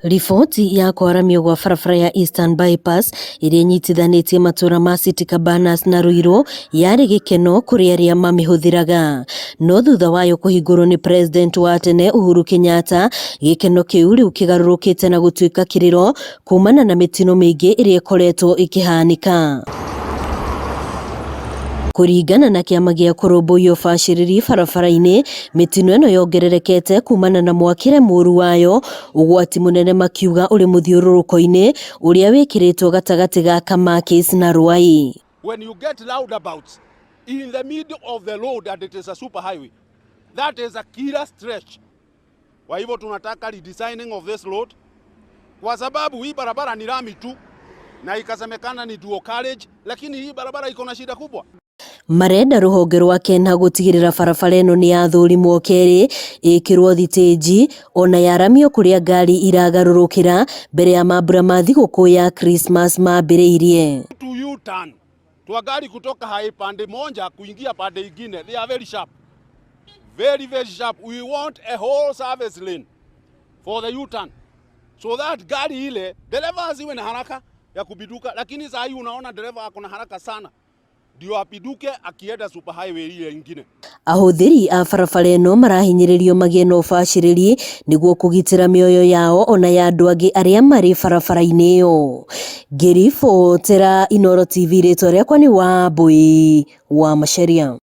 Riboti ya kwaramio gwa barabara ya Eastern Bypass iria inyitithanĩtie matũra ma City Cabanas na Ruiru yarĩ gĩkeno kũrĩ arĩa mamĩhũthĩraga, no thutha wayo kũhingũrwo nĩ President wa tene Uhuru Kenyatta, gĩkeno kĩu rĩu kĩgarũrũkĩte na gũtuĩka kĩrĩro kumana na mĩtino mĩingĩ ĩrĩa ĩkoretwo ĩkĩhanĩka. Kũringana na kĩama gĩa kũrũmbũiya ũbacĩrĩri barabara-inĩ, mĩtino ĩno yongererekete kumana na mwakĩre mũru wayo, ũgwati mũnene makiuga ũrĩ mũthiũrũrũko-inĩ ũrĩa wĩkĩrĩtwo gatagatĩ ga Kamakis na Ruai. When you get roundabouts in the middle of the road and it is a super highway, that is a killer stretch. Kwa hivyo tunataka redesigning of this road, kwa sababu hii barabara ni lami tu na ikasemekana ni dual carriage, lakini hii barabara iko na shida kubwa. Marenda rũhonge rwa KeNHA gũtigĩrĩra barabara ĩno nĩ yathũrimwo kerĩ, ĩkĩrwo thitĩnji ona yaramio kũrĩa ngari iragarũrũkĩra mbere ya mambura ma thigũkũ ya Christmas mambĩrĩirie. To U-turn, twa gari kutoka pande moja kuingia pande ingine, they are very sharp. Very, very sharp. We want a whole service lane for the U-turn. So that gari ile, dereva asiwe na haraka ya kubiduka, lakini saa hii unaona dereva ako na haraka sana. Ndio apiduke akienda super highway ile nyingine. Ahũthĩri a barabara ĩno marahinyĩrĩrio magĩe na ũbacĩrĩri nĩguo kũgitĩra mĩoyo yao ona ya andũ angĩ arĩa marĩ barabara-inĩ ĩyo. Ngĩribotera Inooro TV, rĩtwa rĩakwa nĩ Wambui wa Macharia.